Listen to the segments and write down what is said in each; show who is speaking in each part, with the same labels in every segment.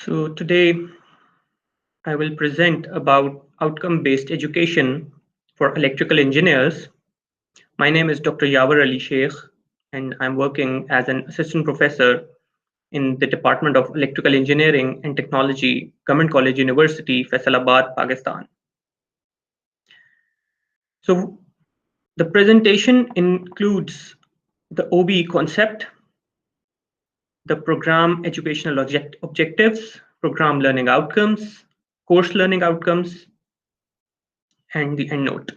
Speaker 1: So today I will present about outcome-based education for electrical engineers. My name is Dr. Yavar Ali Sheikh, and I'm working as an assistant professor in the Department of Electrical Engineering and Technology, Government College University, Faisalabad, Pakistan. So the presentation includes the OBE concept, the program educational objectives, program learning outcomes, course learning outcomes, and the endnote.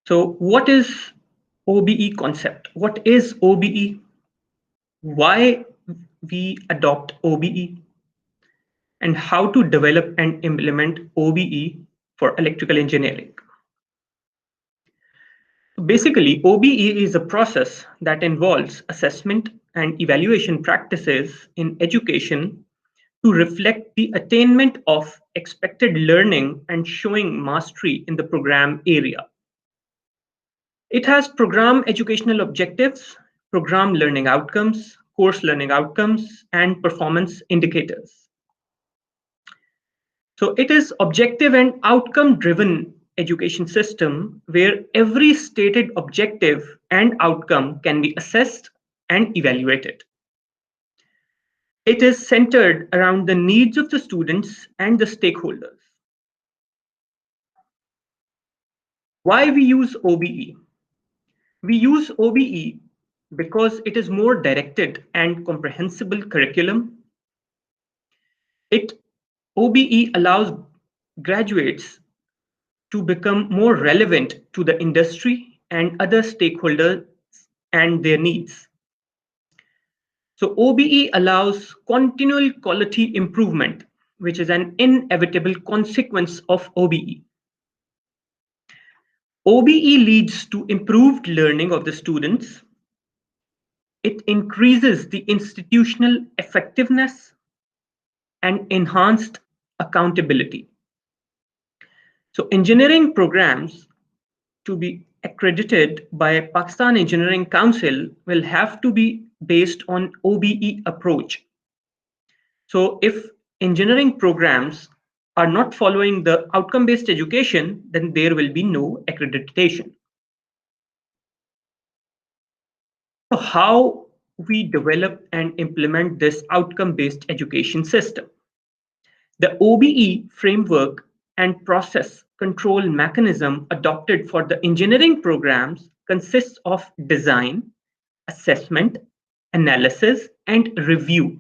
Speaker 1: So what is OBE concept? What is OBE? Why we adopt OBE? And how to develop and implement OBE for electrical engineering? Basically, OBE is a process that involves assessment and evaluation practices in education to reflect the attainment of expected learning and showing mastery in the program area. It has program educational objectives, program learning outcomes, course learning outcomes, and performance indicators. So it is objective and outcome-driven education system where every stated objective and outcome can be assessed and evaluated. It is centered around the needs of the students and the stakeholders. Why we use OBE? We use OBE because it is more directed and comprehensible curriculum. OBE allows graduates to become more relevant to the industry and other stakeholders and their needs. So OBE allows continual quality improvement, which is an inevitable consequence of OBE. OBE leads to improved learning of the students. It increases the institutional effectiveness and enhanced accountability. So engineering programs to be accredited by Pakistan Engineering Council will have to be based on OBE approach. So if engineering programs are not following the outcome-based education, then there will be no accreditation. So how we develop and implement this outcome-based education system? The OBE framework and process control mechanism adopted for the engineering programs consists of design, assessment, analysis, and review.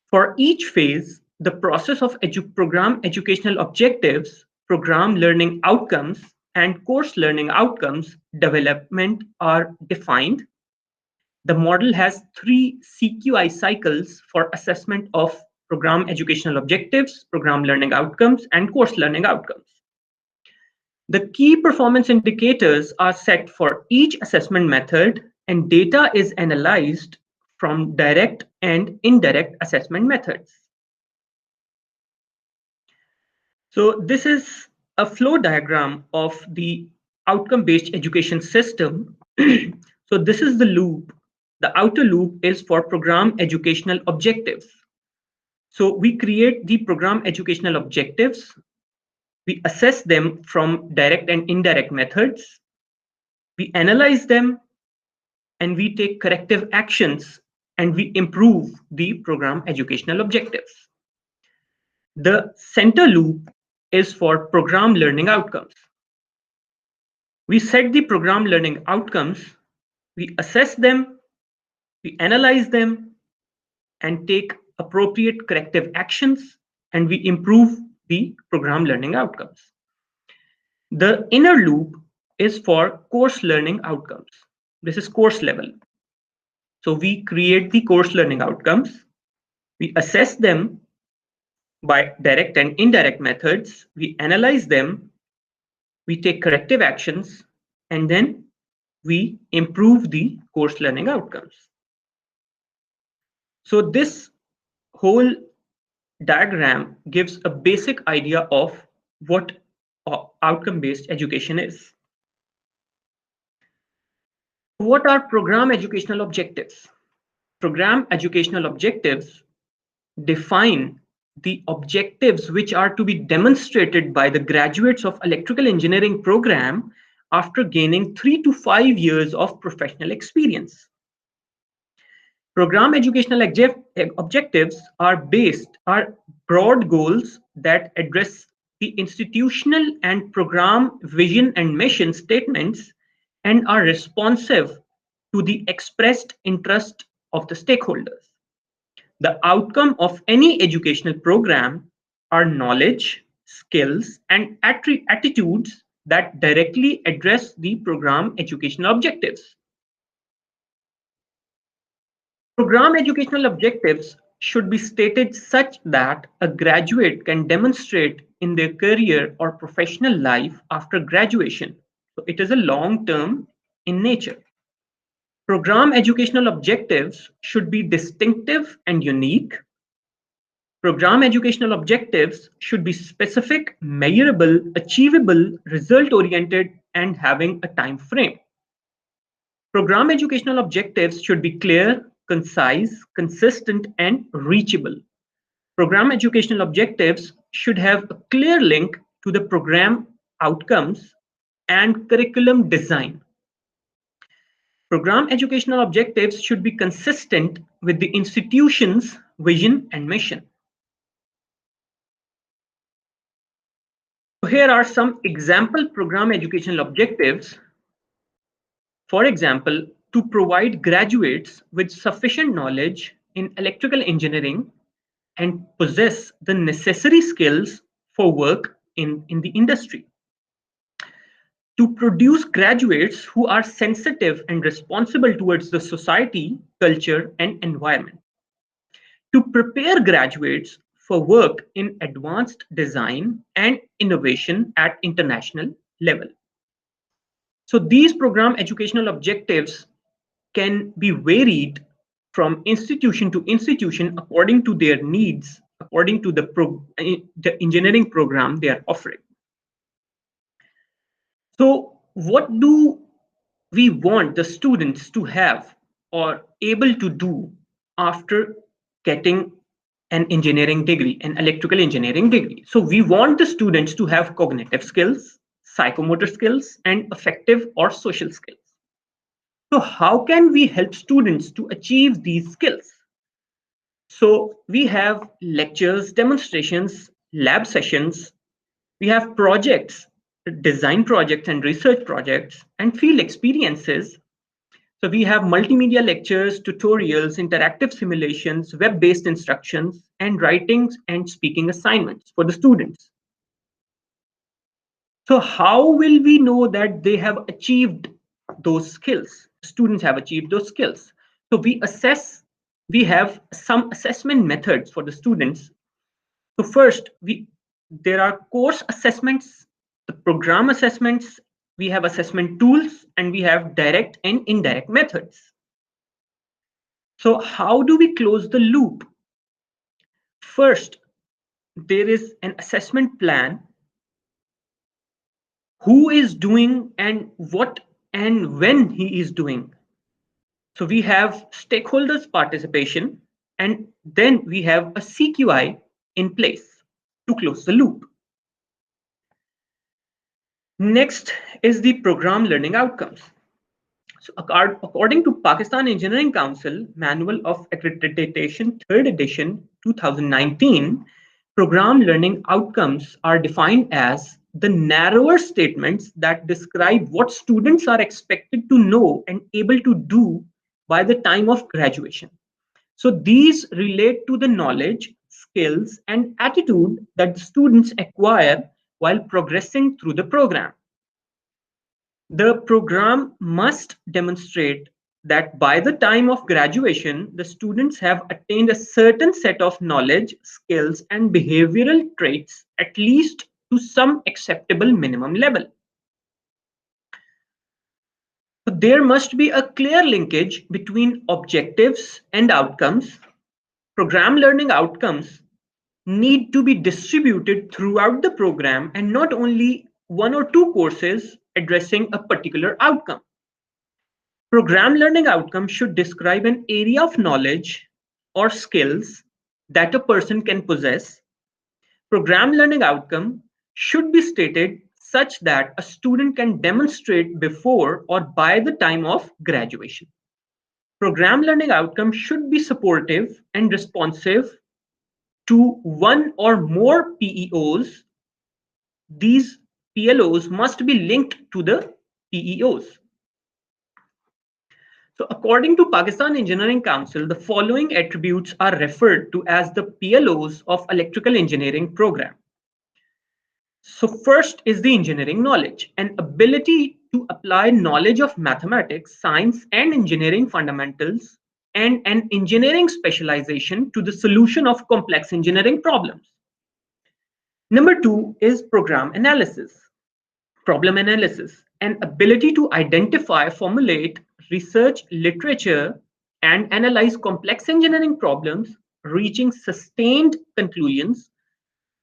Speaker 1: For each phase, the process of program educational objectives, program learning outcomes, and course learning outcomes development are defined. The model has 3 CQI cycles for assessment of program educational objectives, program learning outcomes, and course learning outcomes. The key performance indicators are set for each assessment method, and data is analyzed from direct and indirect assessment methods. So this is a flow diagram of the outcome-based education system. So this is the loop. The outer loop is for program educational objectives. So we create the program educational objectives. We assess them from direct and indirect methods. We analyze them, and we take corrective actions, and we improve the program educational objectives. The center loop is for program learning outcomes. We set the program learning outcomes, we assess them, we analyze them, and take appropriate corrective actions, and we improve the program learning outcomes. The inner loop is for course learning outcomes. This is course level. So we create the course learning outcomes, we assess them by direct and indirect methods, we analyze them, we take corrective actions, and then we improve the course learning outcomes. So this whole diagram gives a basic idea of what outcome-based education is. What are program educational objectives? Program educational objectives define the objectives which are to be demonstrated by the graduates of electrical engineering program after gaining 3 to 5 years of professional experience. Program educational objectives are broad goals that address the institutional and program vision and mission statements and are responsive to the expressed interest of the stakeholders. The outcome of any educational program are knowledge, skills, and attitudes that directly address the program educational objectives. Program educational objectives should be stated such that a graduate can demonstrate in their career or professional life after graduation. So it is a long term in nature. Program educational objectives should be distinctive and unique. Program educational objectives should be specific, measurable, achievable, result oriented, and having a time frame. Program educational objectives should be clear, concise, consistent, and reachable. Program educational objectives should have a clear link to the program outcomes and curriculum design. Program educational objectives should be consistent with the institution's vision and mission. So here are some example program educational objectives. For example, to provide graduates with sufficient knowledge in electrical engineering and possess the necessary skills for work in the industry. To produce graduates who are sensitive and responsible towards the society, culture, and environment. To prepare graduates for work in advanced design and innovation at international level. So these program educational objectives can be varied from institution to institution according to their needs, according to the engineering program they are offering. So what do we want the students to have or able to do after getting an engineering degree, an electrical engineering degree? So we want the students to have cognitive skills, psychomotor skills, and affective or social skills. So how can we help students to achieve these skills? So we have lectures, demonstrations, lab sessions, we have projects, design projects and research projects, and field experiences. So we have multimedia lectures, tutorials, interactive simulations, web-based instructions, and writings and speaking assignments for the students. So how will we know that they have achieved those skills? Students have achieved those skills. So we have some assessment methods for the students. So first, there are course assessments, the program assessments, we have assessment tools, and we have direct and indirect methods. So how do we close the loop? First, there is an assessment plan. Who is doing and what and when he is doing. So we have stakeholders participation, and then we have a CQI in place to close the loop. Next is the program learning outcomes. So according to Pakistan Engineering Council Manual of Accreditation 3rd edition 2019, program learning outcomes are defined as the narrower statements that describe what students are expected to know and able to do by the time of graduation. So these relate to the knowledge, skills, and attitude that the students acquire while progressing through the program. The program must demonstrate that by the time of graduation, the students have attained a certain set of knowledge, skills, and behavioral traits, at least to some acceptable minimum level. So there must be a clear linkage between objectives and outcomes. Program learning outcomes need to be distributed throughout the program and not only one or two courses addressing a particular outcome. Program learning outcomes should describe an area of knowledge or skills that a person can possess. Program learning outcome should be stated such that a student can demonstrate before or by the time of graduation. Program learning outcomes should be supportive and responsive to one or more PEOs. These PLOs must be linked to the PEOs. So according to Pakistan Engineering Council, the following attributes are referred to as the PLOs of electrical engineering program. So first is the engineering knowledge, an ability to apply knowledge of mathematics, science, and engineering fundamentals, and an engineering specialization to the solution of complex engineering problems. Number two is program analysis, problem analysis, an ability to identify, formulate, research literature, and analyze complex engineering problems, reaching sustained conclusions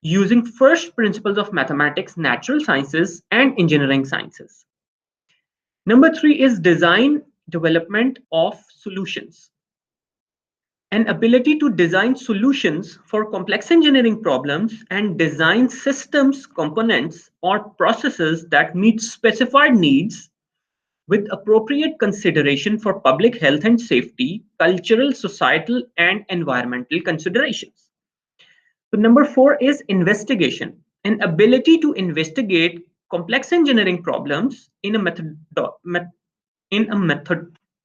Speaker 1: using first principles of mathematics, natural sciences, and engineering sciences. Number three is design development of solutions. An ability to design solutions for complex engineering problems and design systems, components, or processes that meet specified needs with appropriate consideration for public health and safety, cultural, societal, and environmental considerations. So number four is investigation, an ability to investigate complex engineering problems in a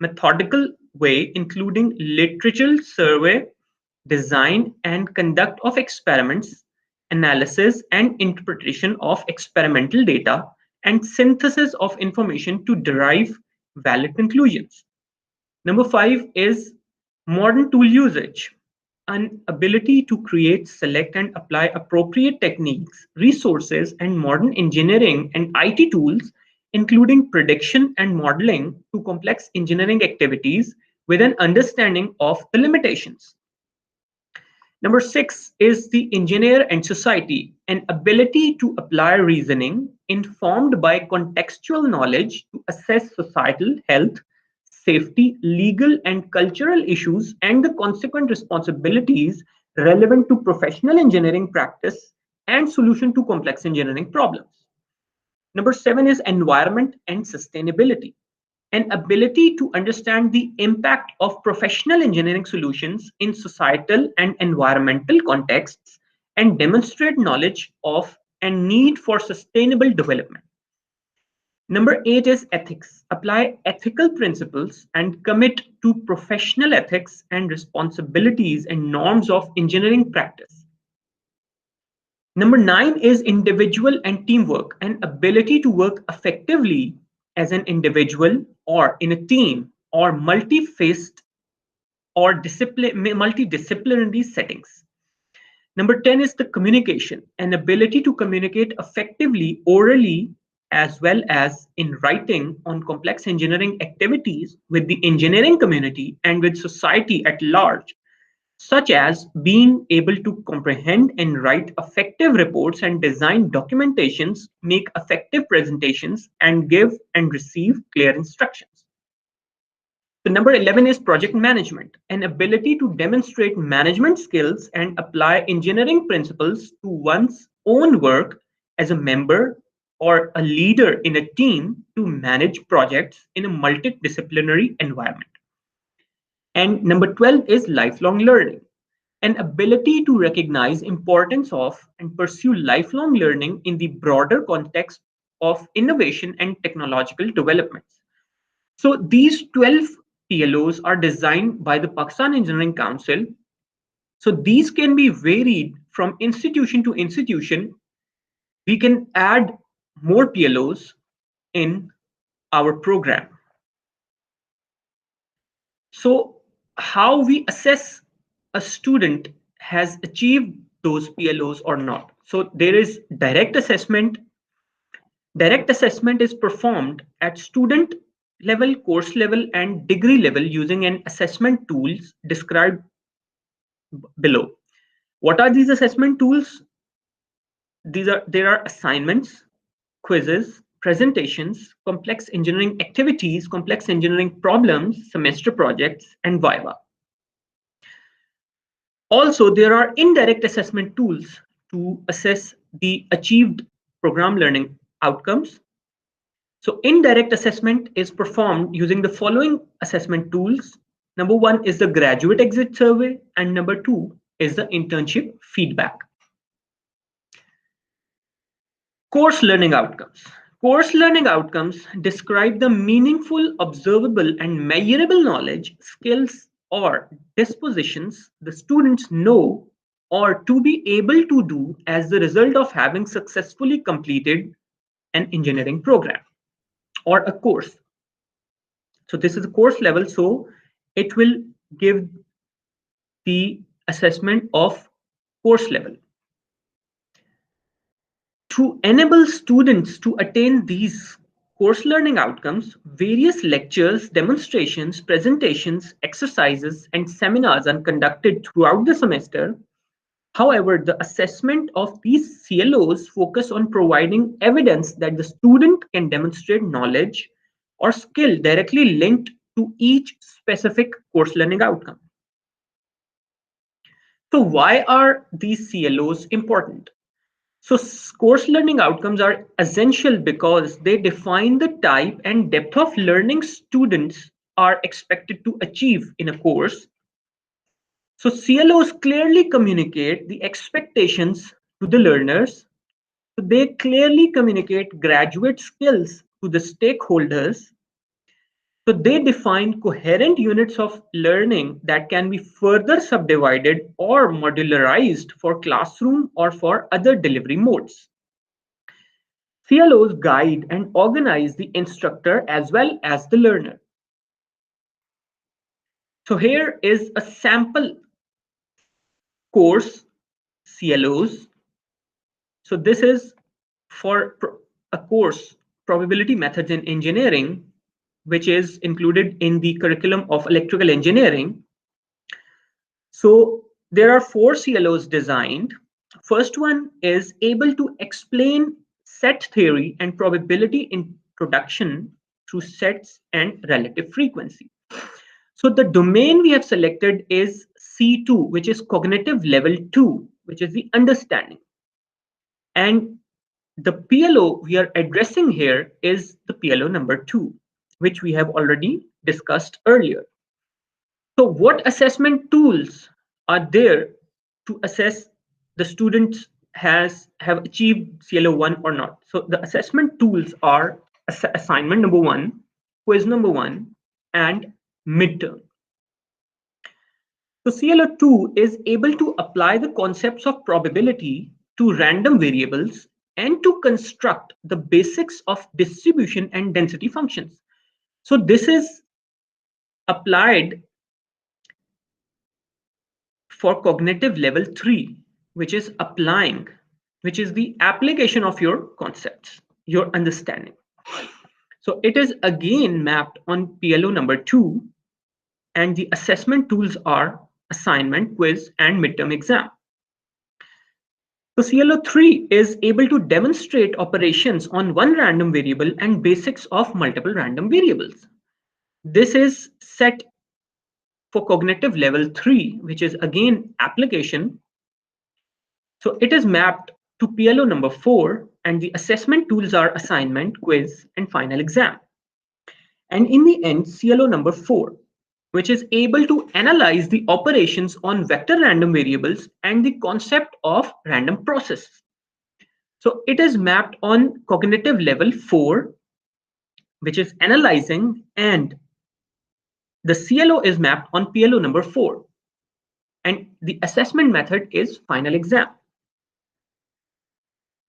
Speaker 1: methodical way, including literature survey, design and conduct of experiments, analysis and interpretation of experimental data, and synthesis of information to derive valid conclusions. Number five is modern tool usage, an ability to create, select, and apply appropriate techniques, resources, and modern engineering and IT tools, including prediction and modeling, to complex engineering activities with an understanding of the limitations. Number six is the engineer and society, an ability to apply reasoning informed by contextual knowledge to assess societal health, safety, legal and cultural issues, and the consequent responsibilities relevant to professional engineering practice and solution to complex engineering problems. Number seven is environment and sustainability, an ability to understand the impact of professional engineering solutions in societal and environmental contexts and demonstrate knowledge of and need for sustainable development. Number eight is ethics. Apply ethical principles and commit to professional ethics and responsibilities and norms of engineering practice. Number nine is individual and teamwork, an ability to work effectively as an individual or in a team or multi-faced or multidisciplinary settings. Number 10 is the communication, an ability to communicate effectively orally as well as in writing on complex engineering activities with the engineering community and with society at large, such as being able to comprehend and write effective reports and design documentations, make effective presentations, and give and receive clear instructions. So number 11 is project management, an ability to demonstrate management skills and apply engineering principles to one's own work as a member or a leader in a team to manage projects in a multidisciplinary environment. And number 12 is lifelong learning, an ability to recognize importance of and pursue lifelong learning in the broader context of innovation and technological developments. So these 12 PLOs are designed by the Pakistan Engineering Council. So these can be varied from institution to institution. We can add more PLOs in our program. So how we assess a student has achieved those PLOs or not. So there is direct assessment. Direct assessment is performed at student level, course level, and degree level using an assessment tools described below. What are these assessment tools? There are assignments, quizzes, presentations, complex engineering activities, complex engineering problems, semester projects, and viva. Also, there are indirect assessment tools to assess the achieved program learning outcomes. So indirect assessment is performed using the following assessment tools. Number one is the graduate exit survey, and number two is the internship feedback. Course learning outcomes. Course learning outcomes describe the meaningful, observable, and measurable knowledge, skills, or dispositions the students know or to be able to do as the result of having successfully completed an engineering program or a course. So this is a course level, so it will give the assessment of course level. To enable students to attain these course learning outcomes, various lectures, demonstrations, presentations, exercises, and seminars are conducted throughout the semester. However, the assessment of these CLOs focus on providing evidence that the student can demonstrate knowledge or skill directly linked to each specific course learning outcome. So why are these CLOs important? So course learning outcomes are essential because they define the type and depth of learning students are expected to achieve in a course. So CLOs clearly communicate the expectations to the learners. So they clearly communicate graduate skills to the stakeholders. So they define coherent units of learning that can be further subdivided or modularized for classroom or for other delivery modes. CLOs guide and organize the instructor as well as the learner. So here is a sample course CLOs. So this is for a course, Probability Methods in Engineering, which is included in the curriculum of electrical engineering. So there are 4 CLOs designed. First one is able to explain set theory and probability introduction through sets and relative frequency. So the domain we have selected is C2, which is cognitive level 2, which is the understanding. And the PLO we are addressing here is the PLO number 2, which we have already discussed earlier. So what assessment tools are there to assess the students have achieved CLO 1 or not? So the assessment tools are assignment number 1, quiz number 1, and midterm. So CLO 2 is able to apply the concepts of probability to random variables and to construct the basics of distribution and density functions. So this is applied for cognitive level 3, which is applying, which is the application of your concepts, your understanding. So it is again mapped on PLO number 2, and the assessment tools are assignment, quiz, and midterm exam. So CLO 3 is able to demonstrate operations on one random variable and basics of multiple random variables. This is set for cognitive level 3, which is again application. So it is mapped to PLO number 4, and the assessment tools are assignment, quiz, and final exam. And in the end, CLO number 4, which is able to analyze the operations on vector random variables and the concept of random process. So it is mapped on cognitive level 4, which is analyzing, and the CLO is mapped on PLO number 4. And the assessment method is final exam.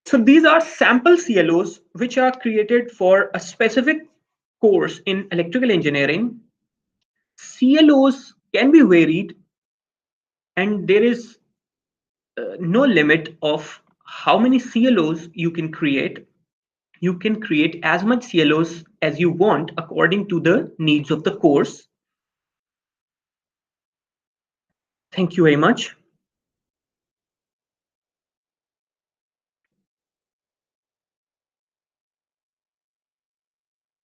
Speaker 1: So these are sample CLOs which are created for a specific course in electrical engineering. CLOs can be varied, and there is no limit of how many CLOs you can create. You can create as much CLOs as you want according to the needs of the course. Thank you very much.